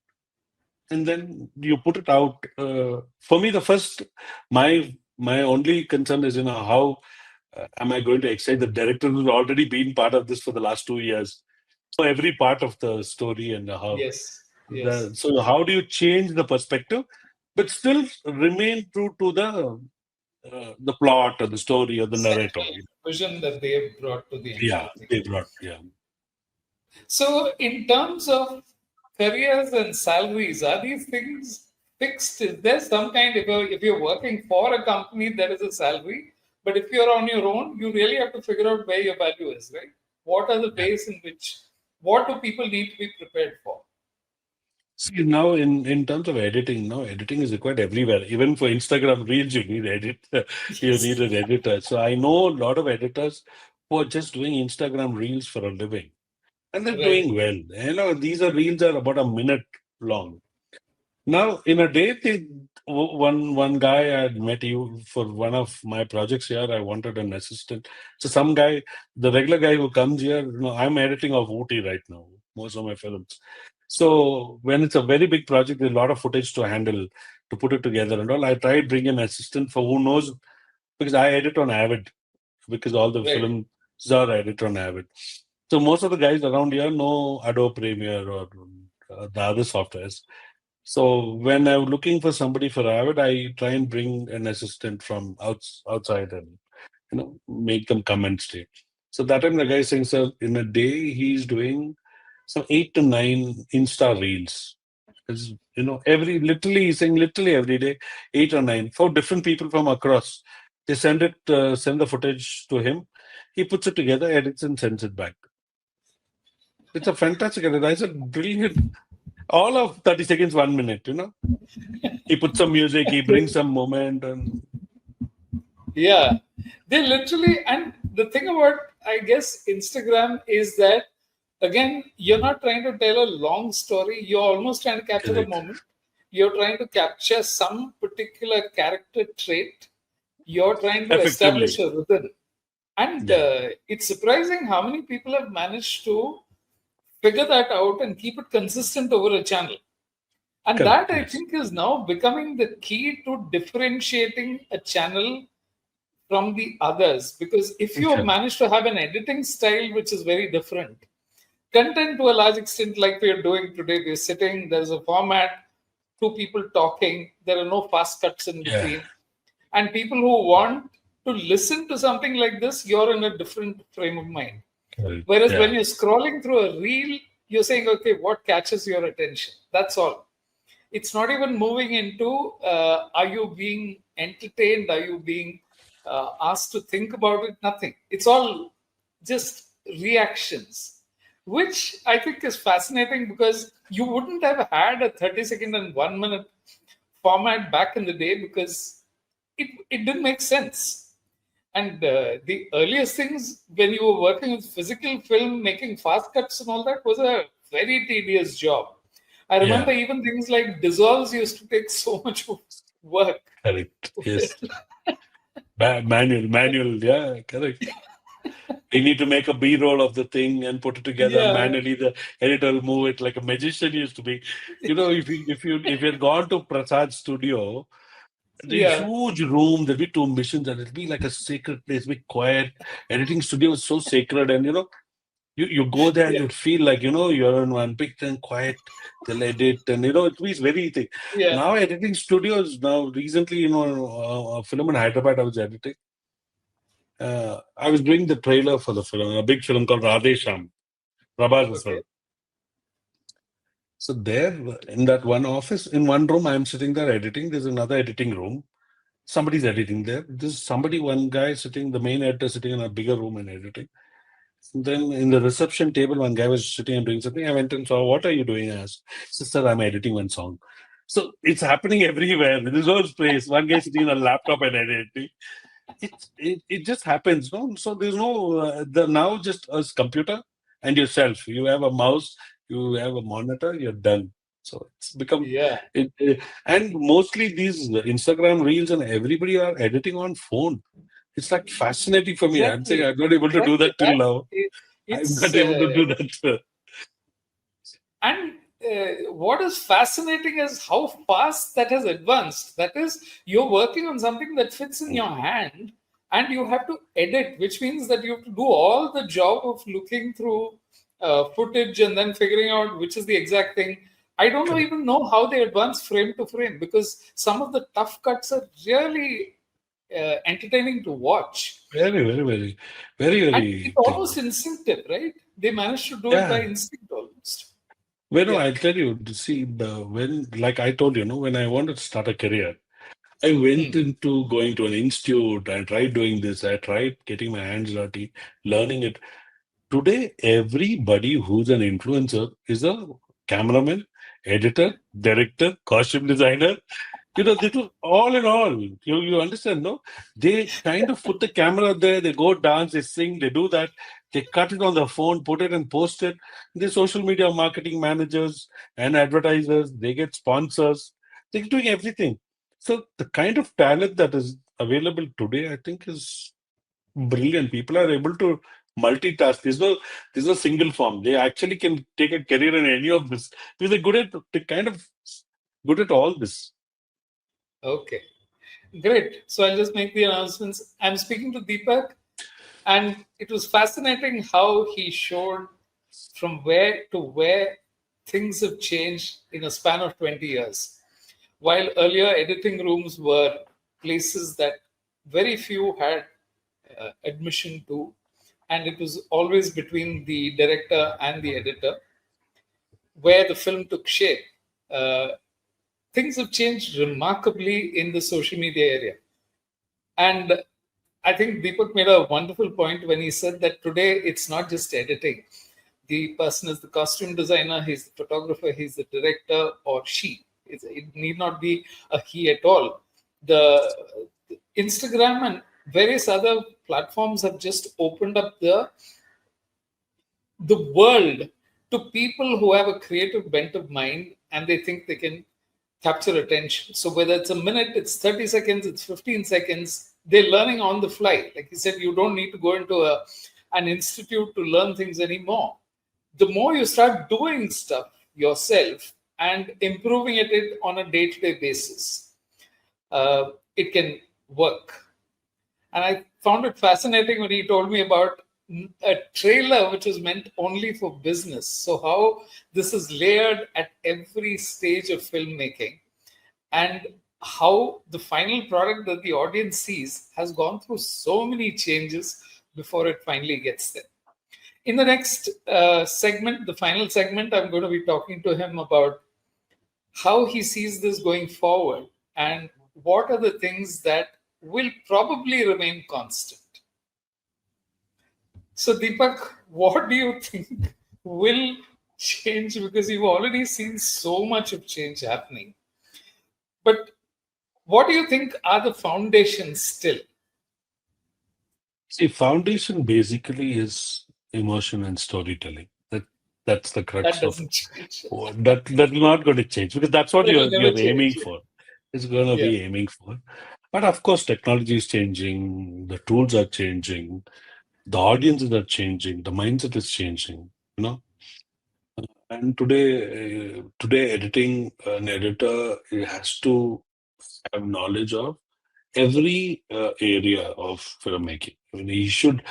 B: and then you put it out. For me, the first my only concern is how am I going to excite the director who's already been part of this for the last 2 years? So every part of the story and
A: Yes. Yes.
B: how do you change the perspective, but still remain true to the plot or the story or the narrator?
A: Central vision that they have brought to the
B: Yeah,
A: entire thing.
B: they brought
A: So, in terms of careers and salaries, are these things fixed? Is there some kind, if you're working for a company, there is a salary, but if you're on your own, you really have to figure out where your value is, right? What are the
B: yeah.
A: ways in which, what do people need to be prepared for?
B: See, now in terms of editing, now editing is required everywhere. Even for Instagram Reels, you need you need
A: Yes,
B: an editor. So I know a lot of editors who are just doing Instagram Reels for a living, and they're
A: right,
B: doing well. These reels are about a minute long. Now, in a day, one guy I had met you for one of my projects here. I wanted an assistant. So some guy, the regular guy who comes here, I'm editing of Ooty right now, most of my films. So when it's a very big project, there's a lot of footage to handle, to put it together and all. I tried bringing an assistant for who knows, because I edit on Avid, because all the
A: right.
B: films are edited on Avid. So most of the guys around here know Adobe Premiere or the other softwares. So when I'm looking for somebody for Avid, I try and bring an assistant from outside and make them come and stay. So that time the guy saying, sir, in a day he's doing some 8 to 9 Insta reels. Literally he's saying literally every day, 8 or 9 for different people from across. They send the footage to him. He puts it together, edits and sends it back. It's a fantastic edit. I said, brilliant. All of 30 seconds, 1 minute. He puts some music, he brings some moment, and
A: Yeah, they literally, and the thing about, I guess, Instagram is that Again, you're not trying to tell a long story. You're almost trying to capture a
B: Correct.
A: moment. You're trying to capture some particular character trait. You're trying to establish
B: Effectively.
A: a rhythm. And
B: Yeah.
A: it's surprising how many people have managed to figure that out and keep it consistent over a channel. And
B: Correct.
A: that, I
B: Yes.
A: think, is now becoming the key to differentiating a channel from the others. Because if you have
B: Correct.
A: managed to have an editing style which is very different, content to a large extent, like we are doing today, we're sitting, there's a format, two people talking, there are no fast cuts in
B: Yeah.
A: between. And people who want to listen to something like this, you're in a different frame of mind.
B: Correct.
A: Whereas when
B: Yeah.
A: you're scrolling through a reel, you're saying, okay, what catches your attention? That's all. It's not even moving into are you being entertained? Are you being asked to think about it? Nothing. It's all just reactions, which I think is fascinating because you wouldn't have had a 30-second and 1 minute format back in the day because it didn't make sense. And the earliest things when you were working with physical film, making fast cuts and all that was a very tedious job. I remember
B: Yeah.
A: even things like dissolves used to take so much work.
B: Correct. Yes. Manual. Yeah. Correct. They need to make a B-roll of the thing and put it together
A: Yeah,
B: manually. The editor will move it like a magician used to be. If you had gone to Prasad's studio, the
A: yeah,
B: huge room, there'll be two missions, and it'll be like a sacred place, be quiet. Editing studio is so sacred, and you go there and
A: yeah,
B: you'd feel like you're in one big and quiet. They'll edit, and it means very thing.
A: yeah.
B: Now editing studios. Now recently, a film in Hyderabad I was editing. I was doing the trailer for the film, a big film called Radhe Sham, Prabhas
A: Okay,
B: film. So there, in that one office, in one room, I'm sitting there editing. There's another editing room. Somebody's editing there. There's somebody, one guy sitting, the main editor sitting in a bigger room and editing. And then in the reception table, one guy was sitting and doing something. I went and saw, what are you doing? I asked, sister, I'm editing one song. So it's happening everywhere. There's no place. One guy sitting on a laptop and editing. It just happens, no? So there's no the now just a computer and yourself. You have a mouse, you have a monitor, you're done. So it's become
A: yeah,
B: and mostly these Instagram reels and everybody are editing on phone. It's like fascinating for me. I'm saying
A: exactly,
B: I'm not able to do
A: exactly.
B: that till now. I'm
A: It's
B: not able to do that.
A: and what is fascinating is how fast that has advanced. That is, you're working on something that fits in your hand, and you have to edit, which means that you have to do all the job of looking through footage and then figuring out which is the exact thing. I don't know,
B: Correct.
A: even know how they advance frame to frame because some of the tough cuts are really entertaining to watch,
B: Very, very, very, very,
A: and it's
B: very
A: almost
B: thing.
A: instinctive, right? They managed to do it by
B: Yeah.
A: instinct almost.
B: Well, no,
A: Yeah.
B: I'll tell you, see, when, like I told you, when I wanted to start a career, I went
A: Hmm.
B: into going to an institute. I tried doing this. I tried getting my hands dirty, learning it. Today, everybody who's an influencer is a cameraman, editor, director, costume designer. This was all in all. You understand, no? They kind of put the camera there, they go dance, they sing, they do that, they cut it on the phone, put it and post it. The social media marketing managers and advertisers, they get sponsors, they're doing everything. So the kind of talent that is available today, I think, is brilliant. People are able to multitask. There's no single form. They actually can take a career in any of this because they're kind of good at all this.
A: Okay. Great. So I'll just make the announcements. I'm speaking to Deepak, and it was fascinating how he showed from where to where things have changed in a span of 20 years. While earlier editing rooms were places that very few had admission to, and it was always between the director and the editor, where the film took shape. Uh, Things have changed remarkably in the social media area. And I think Deepak made a wonderful point when he said that today it's not just editing. The person is the costume designer, he's the photographer, he's the director, or she. It need not be a he at all. The Instagram and various other platforms have just opened up the world to people who have a creative bent of mind and they think they can capture attention. So whether it's a minute, it's 30 seconds, it's 15 seconds, they're learning on the fly. Like you said, you don't need to go into an institute to learn things anymore. The more you start doing stuff yourself and improving at it on a day-to-day basis, it can work. And I found it fascinating when he told me about a trailer which was meant only for business. So, how this is layered at every stage of filmmaking, and how the final product that the audience sees has gone through so many changes before it finally gets there. In the next segment, the final segment, I'm going to be talking to him about how he sees this going forward and what are the things that will probably remain constant. So, Deepak, what do you think will change? Because you've already seen so much of change happening. But what do you think are the foundations still?
B: See, foundation basically is emotion and storytelling. That's the
A: That
B: crux of
A: doesn't change.
B: that will not going to change because that's what
A: That will never
B: you're aiming
A: change.
B: for. It's going to
A: Yeah,
B: be aiming for. But of course, technology is changing, the tools are changing, the audiences are changing, the mindset is changing. You know, and today editing an editor has to have knowledge of every area of filmmaking. I mean, he should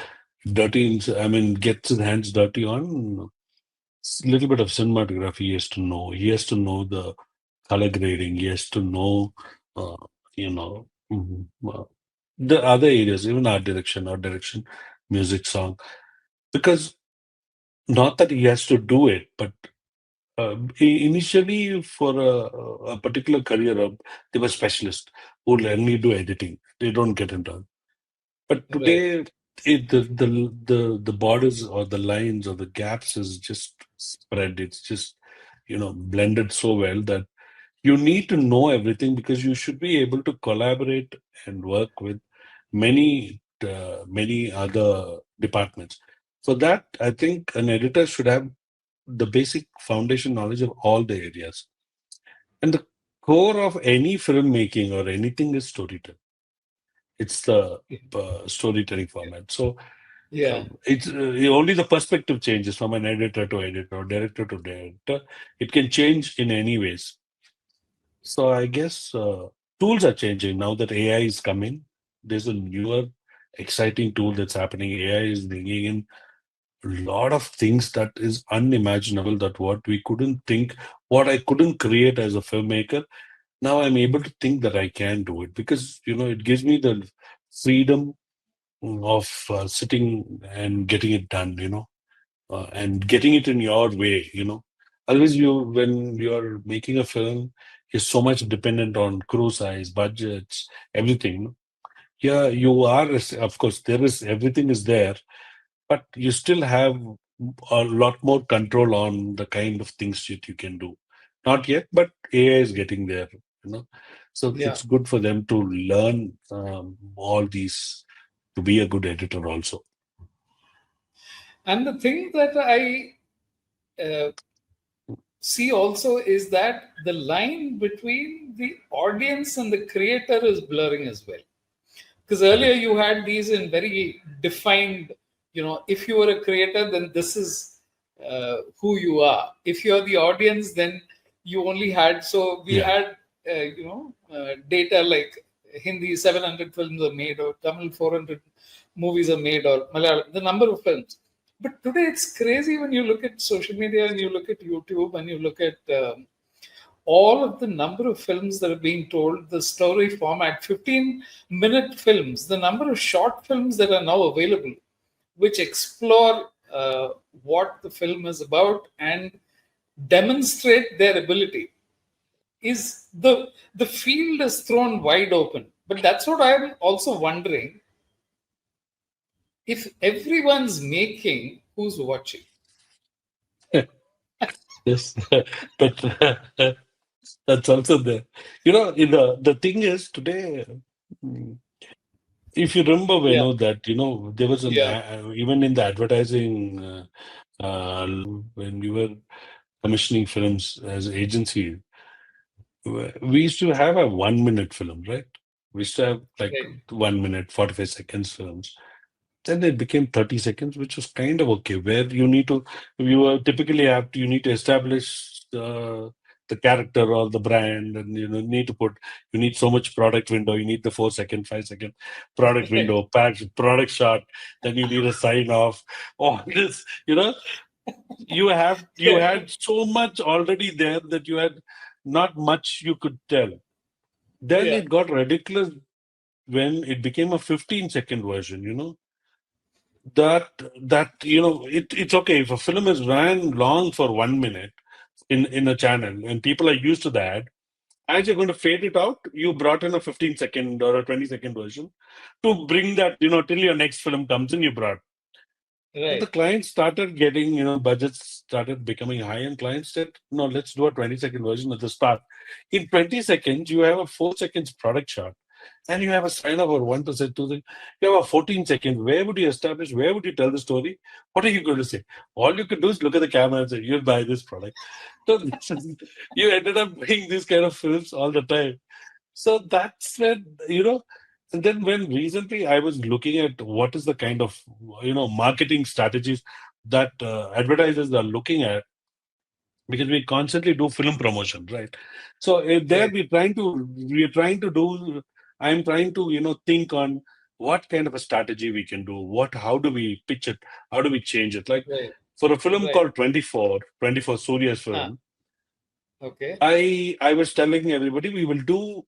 B: I mean, gets his hands dirty on little bit of cinematography. He has to know. He has to know the color grading. He has to know, uh, you know, the other areas, even art direction, music, song. Because not that he has to do it, but initially for a particular career, they were specialists who only do editing. They don't get into it. But
A: right.
B: today, the borders or the lines or the gaps is just spread. It's just blended so well that you need to know everything because you should be able to collaborate and work with many other departments. For that, I think an editor should have the basic foundation knowledge of all the areas. And the core of any filmmaking or anything is storytelling. It's the storytelling format. So
A: Yeah.
B: it's only the perspective changes from an editor to editor or director to director. It can change in any ways. So I guess tools are changing now that AI is coming. There's a newer, exciting tool that's happening. AI is bringing in a lot of things that is unimaginable. That what we couldn't think, what I couldn't create as a filmmaker. Now I'm able to think that I can do it because it gives me the freedom of sitting and getting it done. And getting it in your way. Otherwise, when you're making a film, you're so much dependent on crew size, budgets, everything. Yeah, you are, of course, there is everything is there, but you still have a lot more control on the kind of things that you can do. Not yet, but AI is getting there. You know, so
A: Yeah.
B: it's good for them to learn all these to be a good editor also.
A: And the thing that I see also is that the line between the audience and the creator is blurring as well. Because earlier
B: Correct.
A: you had these in very defined, if you were a creator, then this is who you are. If you're the audience, then you only had, so we
B: Yeah.
A: had, data like Hindi 700 films are made, or Tamil 400 movies are made, or Malayalam, the number of films. But today it's crazy when you look at social media and you look at YouTube and you look at all of the number of films that are being told, the story format, 15-minute films, the number of short films that are now available, which explore what the film is about and demonstrate their ability, is the field is thrown wide open. But that's what I'm also wondering, if everyone's making, who's watching?
B: Yes, but that's also there. The thing is today, mm, if you remember,
A: Yeah,
B: that there was
A: yeah,
B: even in the advertising when we were commissioning films as agency, we used to have a 1 minute film, right? We used to have like
A: Right.
B: 1 minute, 45 seconds films. Then it became 30 seconds, which was kind of okay, where you need to, you are typically have to, you need to establish the character or the brand, and need to put, you need so much product window, you need the 4 second, 5 second product
A: Right.
B: window, patch, product shot, then you need a sign off, all this, you had so much already there that you had not much you could tell. Then
A: Yeah.
B: it got ridiculous when it became a 15-second version, that it's okay if a film is ran long for 1 minute in a channel and people are used to that. As you're going to fade it out, you brought in a 15-second or a 20-second version to bring that, till your next film comes in, you brought. But the
A: Right.
B: clients started getting, budgets started becoming high, and clients said, no, let's do a 20-second version at the start. In 20 seconds, you have a 4 seconds product shot, and you have a sign up or 1%, 2 seconds. You have a 14 seconds. Where would you establish? Where would you tell the story? What are you going to say? All you could do is look at the camera and say, you'll buy this product. So you ended up making these kind of films all the time. So that's when, and then when recently I was looking at what is the kind of, marketing strategies that advertisers are looking at, because we constantly do film promotion, right? So there
A: Right.
B: I'm trying to, think on what kind of a strategy we can do, how do we pitch it, how do we change it? Like
A: Right.
B: for a film
A: Right.
B: called 24 Suriya's
A: Ah,
B: film,
A: okay.
B: I was telling everybody we will do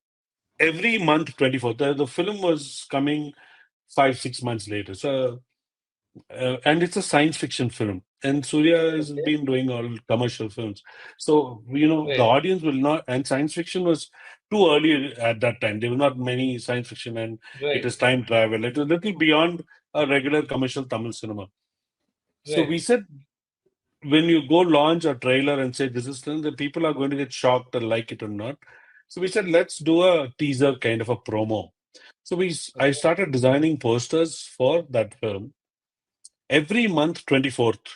B: every month 24. The film was coming 5 6 months later. So and it's a science fiction film. And Surya has
A: Okay.
B: been doing all commercial films. So the
A: Right.
B: audience will not. And science fiction was too early at that time. There were not many science fiction, and it
A: Right.
B: is time travel. It was a little beyond a regular commercial Tamil cinema. So
A: Right.
B: we said, when you go launch a trailer and say this is film, the people are going to get shocked or like it or not. So we said, let's do a teaser kind of a promo. So I
A: Okay.
B: started designing posters for that film. Every month, 24th,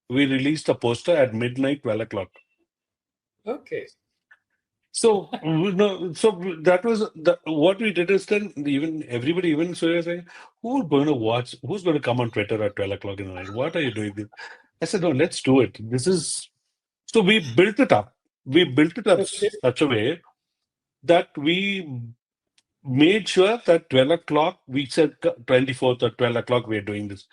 B: we released a poster at midnight, 12 o'clock.
A: Okay.
B: So, so that was what we did is then even everybody, even Surya saying, who's going to come on Twitter at 12 o'clock in the night? What are you doing? I said, no, let's do it. So we built it up. We built it up
A: Okay.
B: such a way that we made sure that 12 o'clock, we said 24th or 12 o'clock, we're doing this.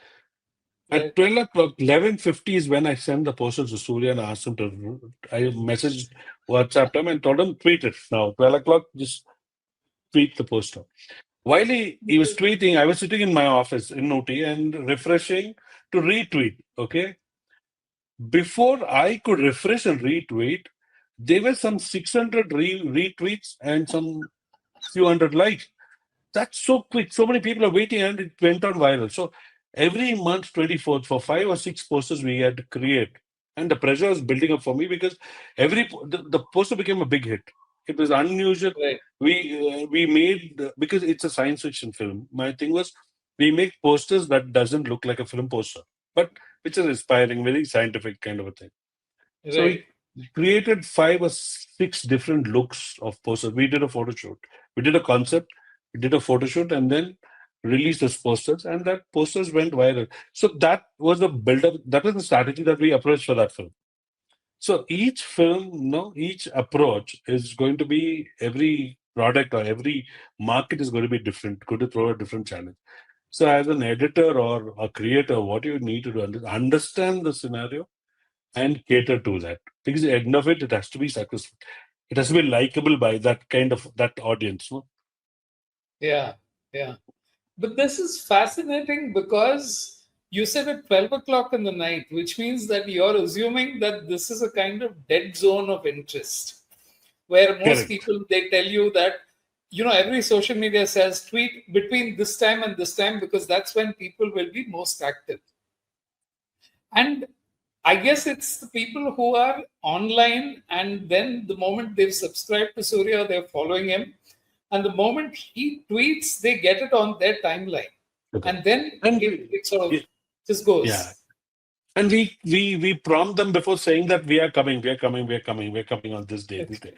B: At
A: Right.
B: 12 o'clock, 11:50 is when I sent the poster to Surya and asked him to, I messaged WhatsApp him and told him, tweet it now. 12 o'clock, just tweet the poster. While he was tweeting, I was sitting in my office in Noti and refreshing to retweet. Okay. Before I could refresh and retweet, there were some 600 retweets and some few hundred likes. That's so quick. So many people are waiting, and it went on viral. So every month, 24th, for 5 or 6 posters we had to create. And the pressure was building up for me because the poster became a big hit. It was unusual.
A: Right.
B: We made, because it's a science fiction film. My thing was, we make posters that doesn't look like a film poster, but which is inspiring, very scientific kind of a thing. So
A: Right.
B: we created 5 or 6 different looks of posters. We did a photo shoot. We did a concept. We did a photo shoot and then released those posters, and that posters went viral. So that was the build-up. That was the strategy that we approached for that film. So each film, each approach is going to be, every product or every market is going to be different, going to throw a different challenge. So as an editor or a creator, what you need to do is understand the scenario and cater to that. Because at the end of it, it has to be successful. It has to be likable by that audience. No?
A: Yeah. Yeah. But this is fascinating because you said at 12 o'clock in the night, which means that you're assuming that this is a kind of dead zone of interest where most
B: Correct.
A: people they tell you that every social media says tweet between this time and this time because that's when people will be most active. And I guess it's the people who are online, and then the moment they've subscribed to Surya, they're following him. And the moment he tweets, they get it on their timeline.
B: Okay.
A: And then
B: And
A: it sort of
B: y-
A: just
B: yeah,
A: goes.
B: And we prompt them before saying that we are coming, we are coming, we are coming, we are coming on this day, this day.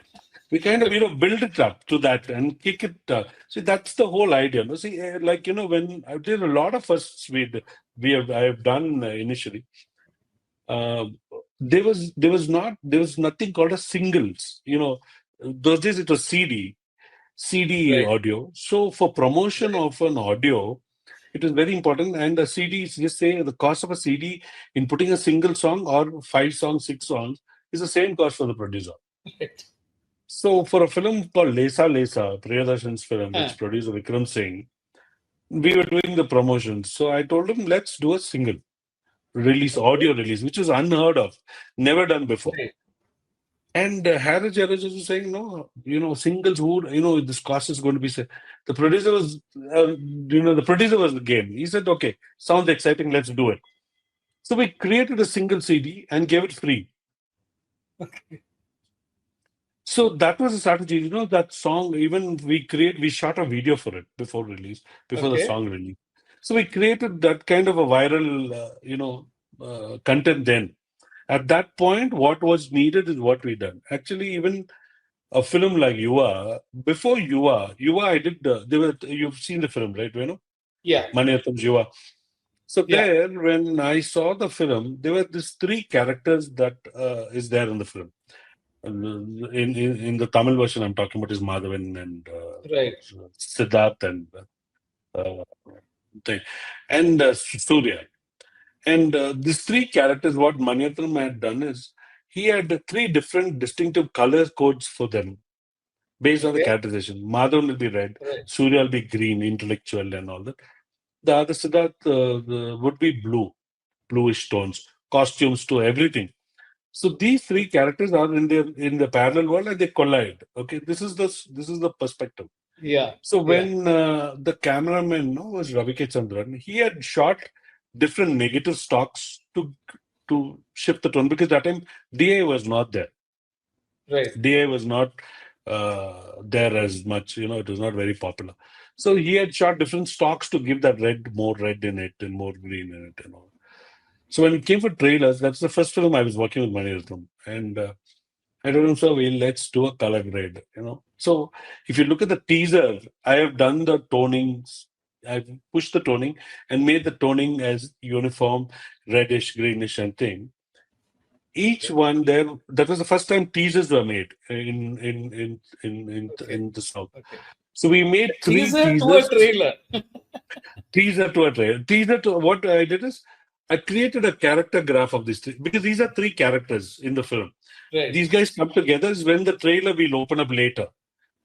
B: We kind of build it up to that and kick it. See, that's the whole idea. No, see, like when I did a lot of firsts I have done initially. Uh, there was nothing called a singles. Those days it was CD
A: Right.
B: audio. So for promotion
A: Right.
B: of an audio, it is very important. And a CD is just say the cost of a CD in putting a single song or 5 songs, 6 songs is the same cost for the producer.
A: Right.
B: So for a film called Lesa Lesa, Priyadarshan's film,
A: Huh.
B: which producer Vikram Singh, we were doing the promotions. So I told him, let's do a single release,
A: Okay.
B: audio release, which was unheard of, never done before.
A: Right.
B: And Harry Jarrett was saying, no, singles would, this cost is going to be. The producer was the game. He said, okay, sounds exciting, let's do it. So we created a single CD and gave it free.
A: Okay.
B: So that was a strategy. That song, even we shot a video for it before release, before the
A: Okay.
B: song release. So we created that kind of a viral, content then. At that point, what was needed is what we done. Actually, even a film like Yuva, before Yuva, I did, you've seen the film, right?
A: Yeah.
B: Maniatham's Yuva. So
A: Yeah.
B: there, when I saw the film, there were these 3 characters that is there in the film. In the Tamil version, I'm talking about is Madhavan and
A: Right.
B: Siddharth and uh, thing, and Suriya. And these 3 characters, what Maniatram had done is he had 3 different distinctive color codes for them based on the
A: Okay.
B: characterization. Madhavan will be red,
A: Right.
B: Surya will be green, intellectual, and all that. The other Siddharth would be bluish tones, costumes to everything. So these 3 characters are in the parallel world and they collide. Okay, this is the perspective.
A: Yeah.
B: So
A: Yeah.
B: when the cameraman was Ravi K. Chandran, he had shot different negative stocks to shift the tone because that time DA was not there.
A: Right.
B: DA was not there as much. It was not very popular. So he had shot different stocks to give that more red in it and more green in it and all. So when it came for trailers, that's the first film I was working with Mani Ratnam. And I told him, so let's do a color grade. So if you look at the teaser, I have done the tonings, I've pushed the toning and made the toning as uniform, reddish, greenish and thing. Each
A: Okay.
B: one there, that was the first time teasers were made in the South.
A: Okay.
B: So we
A: A
B: made 3
A: teaser to a
B: teasers.
A: trailer.
B: Teaser to a trailer. Teaser to what I did is I created a character graph of these 3 because these are 3 characters in the film.
A: Right.
B: These guys come together is when the trailer will open up later.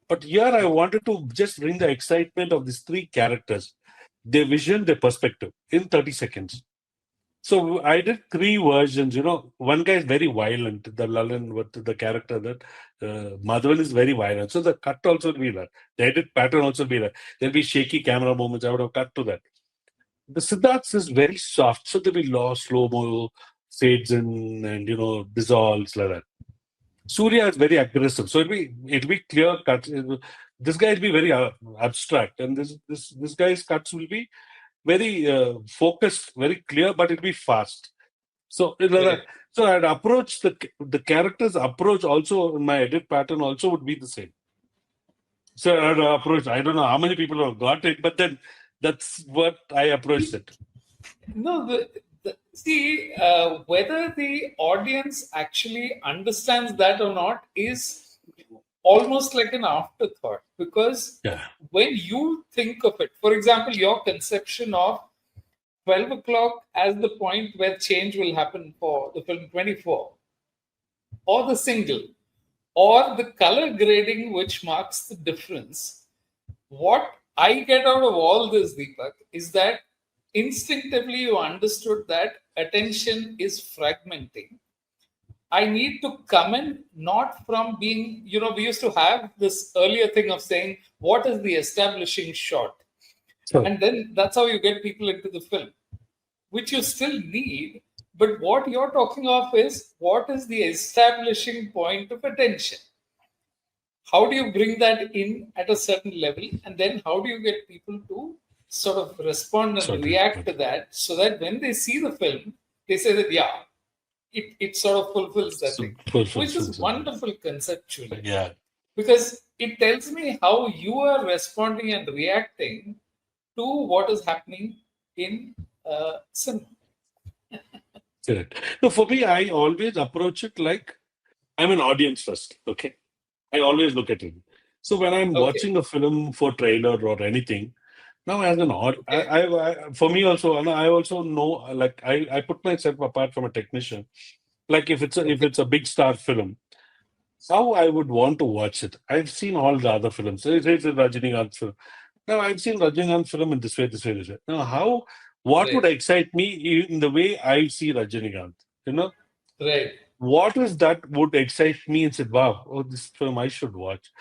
B: But here I wanted to just bring the excitement of these 3 characters, their vision, their perspective in 30 seconds. So I did 3 versions. One guy is very violent, the Lalan, with the character that Madhavan is very violent. So the cut also will be that. The edit pattern also will be that. There'll be shaky camera moments. I would have cut to that. The Siddharth is very soft, so there'll be slow mo fades in and dissolves like that. Surya is very aggressive, so it'll be clear cut. This guy will be very abstract, and this guy's cuts will be very focused, very clear, but it'll be fast. So
A: Right.
B: so I'd approach the character's approach also in my edit pattern also would be the same. So I'd approach. I don't know how many people have got it, but then that's what I approached it.
A: No, see, whether the audience actually understands that or not is almost like an afterthought, because
B: Yeah.
A: when you think of it, for example, your conception of 12 o'clock as the point where change will happen for the film 24, or the single, or the color grading which marks the difference, what I get out of all this, Deepak, is that instinctively you understood that attention is fragmenting. I need to come in not from being, we used to have this earlier thing of saying, what is the establishing shot?
B: So
A: And then that's how you get people into the film, which you still need. But what you're talking of is what is the establishing point of attention? How do you bring that in at a certain level? And then how do you get people to sort of respond and
B: sorry.
A: react to that so that when they see the film, they say that, yeah, it sort of fulfills that
B: So
A: thing, which is
B: fulfills.
A: wonderful conceptually,
B: Yeah,
A: because it tells me how you are responding and reacting to what is happening in cinema.
B: correct. So for me, I always approach it like I'm an audience first. Okay, I always look at it. So when I'm
A: Okay,
B: watching a film for trailer or anything, now as an
A: okay,
B: for me also, and I also know, like I put myself apart from a technician. Like if
A: okay,
B: it's a big star film, how I would want to watch it. I've seen all the other films. It's a Rajinikanth film. Now I've seen Rajinikanth film in this way, this way, this way. Now what would
A: right,
B: excite me in the way I see Rajinikanth? You know,
A: right,
B: what is that would excite me and said, wow, oh, this film I should watch.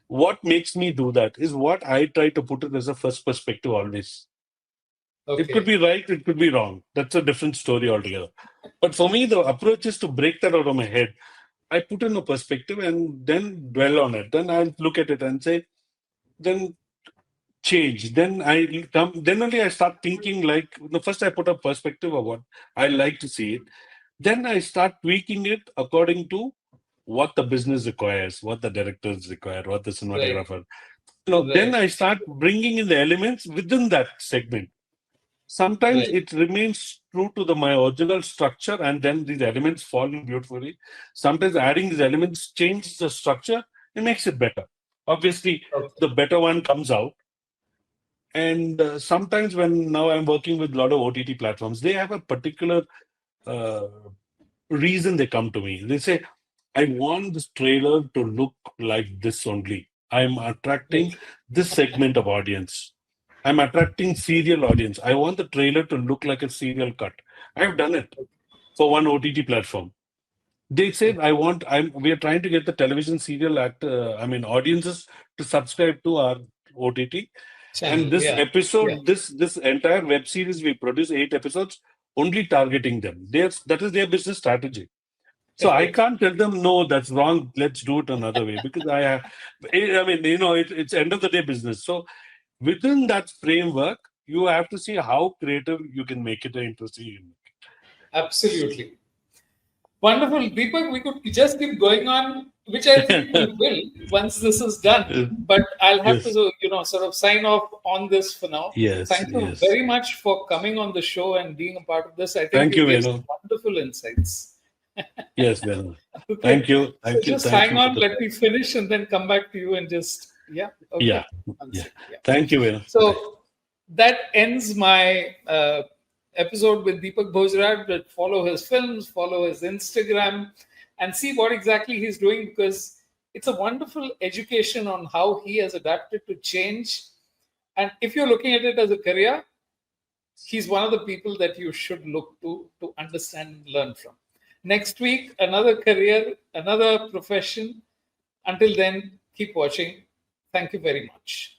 B: What makes me do that is what I try to put it as a first perspective always. It could
A: okay,
B: be right, it could be wrong. That's a different story altogether. But for me, the approach is to break that out of my head. I put in a perspective and then dwell on it. Then I look at it and say, then change. Then I come. Then only I start thinking like the first I put a perspective of what I like to see it. Then I start tweaking it according to what the business requires, what the directors require, what the
A: right,
B: cinematographer. Then
A: right,
B: I start bringing in the elements within that segment. Sometimes
A: right.
B: it remains true to my original structure, and then these elements fall in beautifully. Sometimes adding these elements changes the structure and makes it better. Obviously,
A: Okay,
B: the better one comes out. And sometimes when now I'm working with a lot of OTT platforms, they have a particular uh, reason they come to me. They say, I want this trailer to look like this only. I'm attracting
A: okay,
B: this segment of audience. I'm attracting serial audience. I want the trailer to look like a serial cut. I've done it for one OTT platform. They said,
A: okay.
B: we are trying to get the television serial audiences to subscribe to our OTT. And
A: Channel,
B: this
A: yeah, yeah,
B: episode, this entire web series, we produce 8 episodes, only targeting them. That is their business strategy. So I
A: right.
B: can't tell them no, that's wrong. Let's do it another way because it's end of the day business. So within that framework, you have to see how creative you can make it interesting.
A: Absolutely. Wonderful. Deepak, we could just keep going on, which I think we will once this is done. But I'll have
B: Yes,
A: to, sort of sign off on this for now.
B: yes,
A: Thank you
B: yes.
A: very much for coming on the show and being a part of this. I think
B: Thank
A: you
B: you,
A: gave some
B: Venu.
A: wonderful insights.
B: Yes, Venu.
A: Okay.
B: Thank you,
A: So
B: thank you,
A: just
B: thank
A: hang
B: you for
A: on,
B: the
A: let me finish and then come back to you and just, yeah,
B: yeah,
A: okay. One
B: yeah.
A: sec. Yeah.
B: Thank you, Venu. Bye.
A: So that ends my episode with Deepak Bhojraj. But follow his films, follow his Instagram, and see what exactly he's doing, because it's a wonderful education on how he has adapted to change. And if you're looking at it as a career, he's one of the people that you should look to understand and learn from. Next week, another career, another profession. Until then, keep watching. Thank you very much.